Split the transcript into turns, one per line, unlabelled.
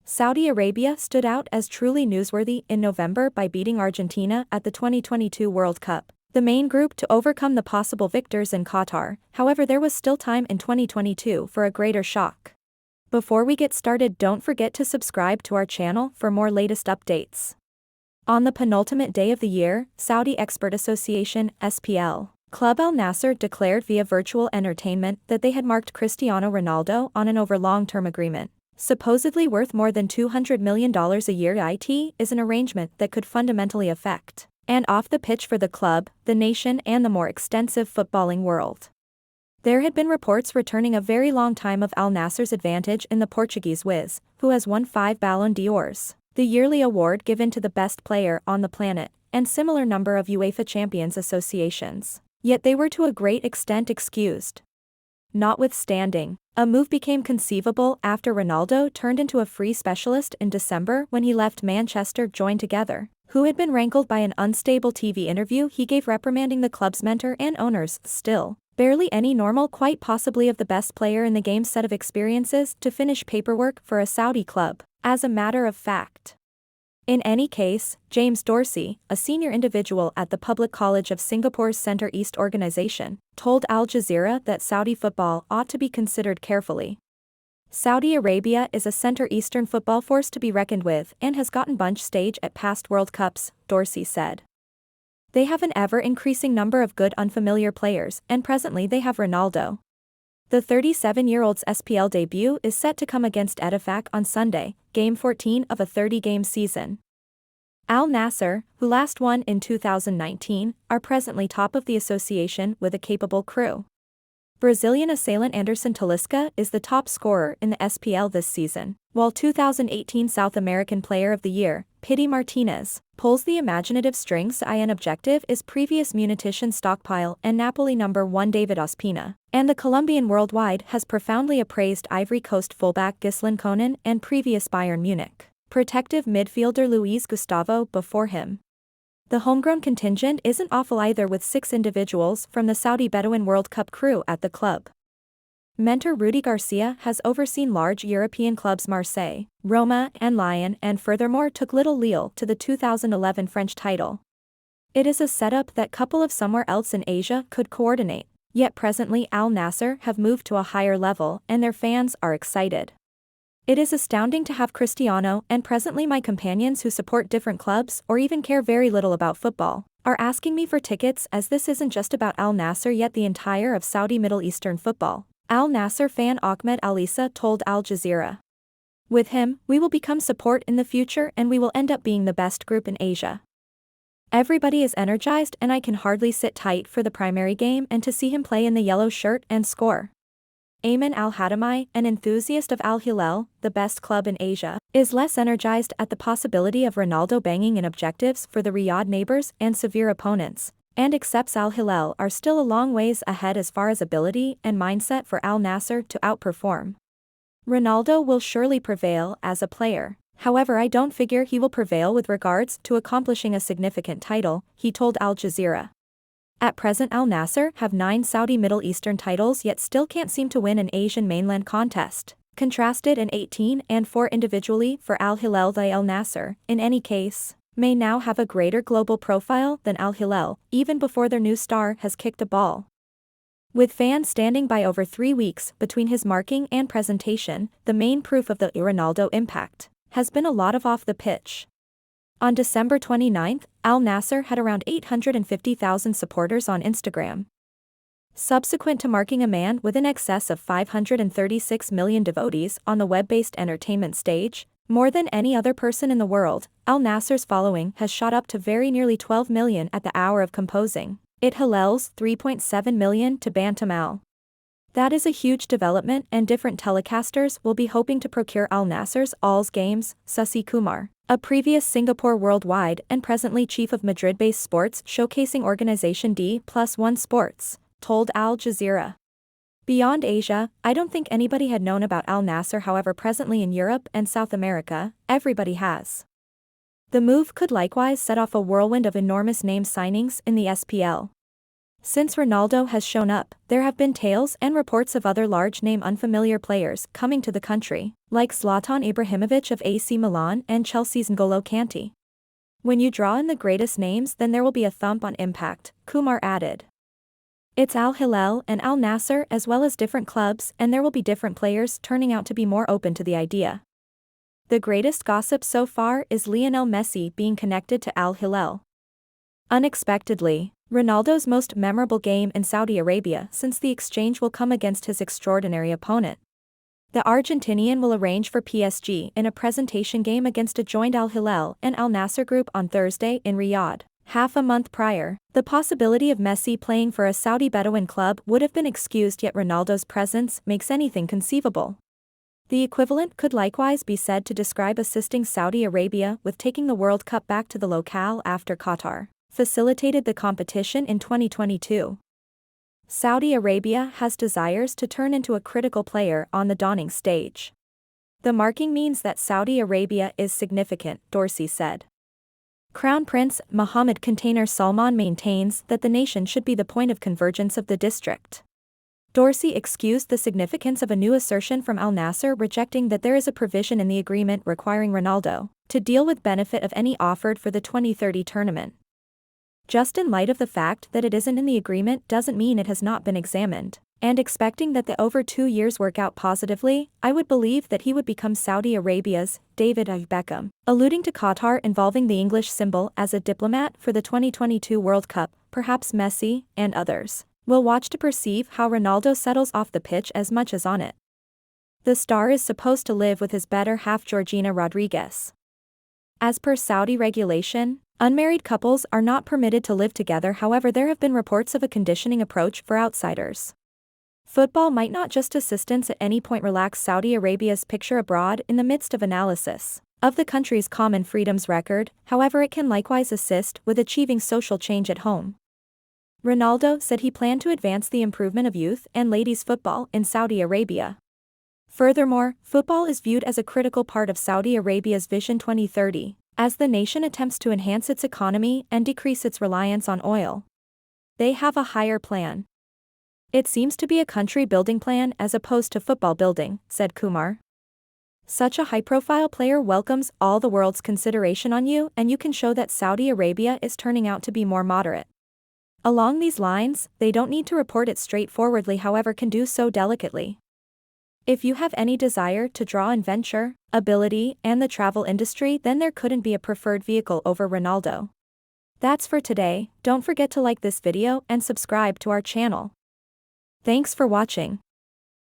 Saudi Arabia stood out as truly newsworthy in November by beating Argentina at the 2022 World Cup, the main group to overcome the possible victors in Qatar. However, there was still time in 2022 for a greater shock. Before we get started, don't forget to subscribe to our channel for more latest updates. On the penultimate day of the year, Saudi Expert Association (SPL) Club Al Nassr declared via virtual entertainment that they had marked Cristiano Ronaldo on an over long-term agreement, supposedly worth more than $200 million a year. It is an arrangement that could fundamentally affect and off the pitch for the club, the nation, and the more extensive footballing world. There had been reports returning a very long time of Al Nassr's advantage in the Portuguese whiz, who has won 5 Ballon d'Ors, the yearly award given to the best player on the planet, and similar number of UEFA Champions associations. Yet they were to a great extent excused. Notwithstanding, a move became conceivable after Ronaldo turned into a free specialist in December when he left Manchester joined together, who had been rankled by an unstable TV interview he gave reprimanding the club's mentor and owners. Still, barely any normal, quite possibly of the best player in the game's set of experiences to finish paperwork for a Saudi club, as a matter of fact. In any case, James Dorsey, a senior individual at the Public College of Singapore's Centre East organization, told Al Jazeera that Saudi football ought to be considered carefully. Saudi Arabia is a Centre Eastern football force to be reckoned with and has gotten bunch stage at past World Cups, Dorsey said. They have an ever-increasing number of good unfamiliar players, and presently they have Ronaldo. The 37-year-old's SPL debut is set to come against Ettifaq on Sunday, Game 14 of a 30-game season. Al Nassr, who last won in 2019, are presently top of the association with a capable crew. Brazilian assailant Anderson Talisca is the top scorer in the SPL this season, while 2018 South American Player of the Year, Pity Martinez, pulls the imaginative strings. An objective is previous munition stockpile and Napoli number 1 David Ospina, and the Colombian worldwide has profoundly appraised Ivory Coast fullback Ghislain Konan and previous Bayern Munich protective midfielder Luis Gustavo before him. The homegrown contingent isn't awful either, with 6 individuals from the Saudi Bedouin World Cup crew at the club. Mentor Rudy Garcia has overseen large European clubs Marseille, Roma, and Lyon, and furthermore took Little Lille to the 2011 French title. It is a setup that couple of somewhere else in Asia could coordinate, yet presently Al Nassr have moved to a higher level and their fans are excited. It is astounding to have Cristiano and presently my companions who support different clubs or even care very little about football are asking me for tickets, as this isn't just about Al Nassr yet the entire of Saudi Middle Eastern football, Al Nassr fan Ahmed Alisa told Al Jazeera. With him, we will become support in the future and we will end up being the best group in Asia. Everybody is energized and I can hardly sit tight for the primary game and to see him play in the yellow shirt and score. Ayman Al-Hadami, an enthusiast of Al Hilal, the best club in Asia, is less energized at the possibility of Ronaldo banging in objectives for the Riyadh neighbors and severe opponents, and accepts Al Hilal are still a long ways ahead as far as ability and mindset for Al Nassr to outperform. Ronaldo will surely prevail as a player, however I don't figure he will prevail with regards to accomplishing a significant title, he told Al Jazeera. At present Al Nassr have 9 Saudi Middle Eastern titles yet still can't seem to win an Asian mainland contest, contrasted in 18 and 4 individually for Al Hilal. The Al Nassr, in any case, may now have a greater global profile than Al Hilal, even before their new star has kicked a ball. With fans standing by over 3 weeks between his marking and presentation, the main proof of the Ronaldo impact has been a lot of off the pitch. On December 29, Al Nassr had around 850,000 supporters on Instagram. Subsequent to marking a man with in excess of 536 million devotees on the web-based entertainment stage, more than any other person in the world, Al Nassr's following has shot up to very nearly 12 million at the hour of composing. It Hilal's 3.7 million to Bantam Al. That is a huge development and different telecasters will be hoping to procure Al Nassr's Al's games, Susi Kumar, a previous Singapore Worldwide and presently chief of Madrid-based sports showcasing organization D+1 Sports, told Al Jazeera. Beyond Asia, I don't think anybody had known about Al Nassr. However, presently in Europe and South America, everybody has. The move could likewise set off a whirlwind of enormous name signings in the SPL. Since Ronaldo has shown up, there have been tales and reports of other large-name unfamiliar players coming to the country, like Zlatan Ibrahimovic of AC Milan and Chelsea's N'Golo Kante. When you draw in the greatest names, then there will be a thump on impact, Kumar added. It's Al Hilal and Al Nassr as well as different clubs, and there will be different players turning out to be more open to the idea. The greatest gossip so far is Lionel Messi being connected to Al Hilal. Unexpectedly, Ronaldo's most memorable game in Saudi Arabia since the exchange will come against his extraordinary opponent. The Argentinian will arrange for PSG in a presentation game against a joint Al Hilal and Al Nassr group on Thursday in Riyadh. Half a month prior, the possibility of Messi playing for a Saudi Bedouin club would have been excused, yet Ronaldo's presence makes anything conceivable. The equivalent could likewise be said to describe assisting Saudi Arabia with taking the World Cup back to the locale after Qatar facilitated the competition in 2022. Saudi Arabia has desires to turn into a critical player on the dawning stage. The marking means that Saudi Arabia is significant, Dorsey said. Crown Prince Mohammed Container Salman maintains that the nation should be the point of convergence of the district. Dorsey excused the significance of a new assertion from Al Nassr, rejecting that there is a provision in the agreement requiring Ronaldo to deal with benefit of any offered for the 2030 tournament. Just in light of the fact that it isn't in the agreement doesn't mean it has not been examined, and expecting that the over 2 years work out positively, I would believe that he would become Saudi Arabia's David Beckham, alluding to Qatar involving the English symbol as a diplomat for the 2022 World Cup. Perhaps Messi, and others, will watch to perceive how Ronaldo settles off the pitch as much as on it. The star is supposed to live with his better half Georgina Rodriguez. As per Saudi regulation, unmarried couples are not permitted to live together. However, there have been reports of a conditioning approach for outsiders. Football might not just assistance at any point relax Saudi Arabia's picture abroad in the midst of analysis of the country's common freedoms record, however it can likewise assist with achieving social change at home. Ronaldo said he planned to advance the improvement of youth and ladies football in Saudi Arabia. Furthermore, football is viewed as a critical part of Saudi Arabia's Vision 2030, as the nation attempts to enhance its economy and decrease its reliance on oil. They have a higher plan. It seems to be a country-building plan as opposed to football building, said Kumar. Such a high-profile player welcomes all the world's consideration on you, and you can show that Saudi Arabia is turning out to be more moderate. Along these lines, they don't need to report it straightforwardly, however can do so delicately. If you have any desire to draw in venture, ability, and the travel industry, then there couldn't be a preferred vehicle over Ronaldo. That's for today. Don't forget to like this video and subscribe to our channel. Thanks for watching.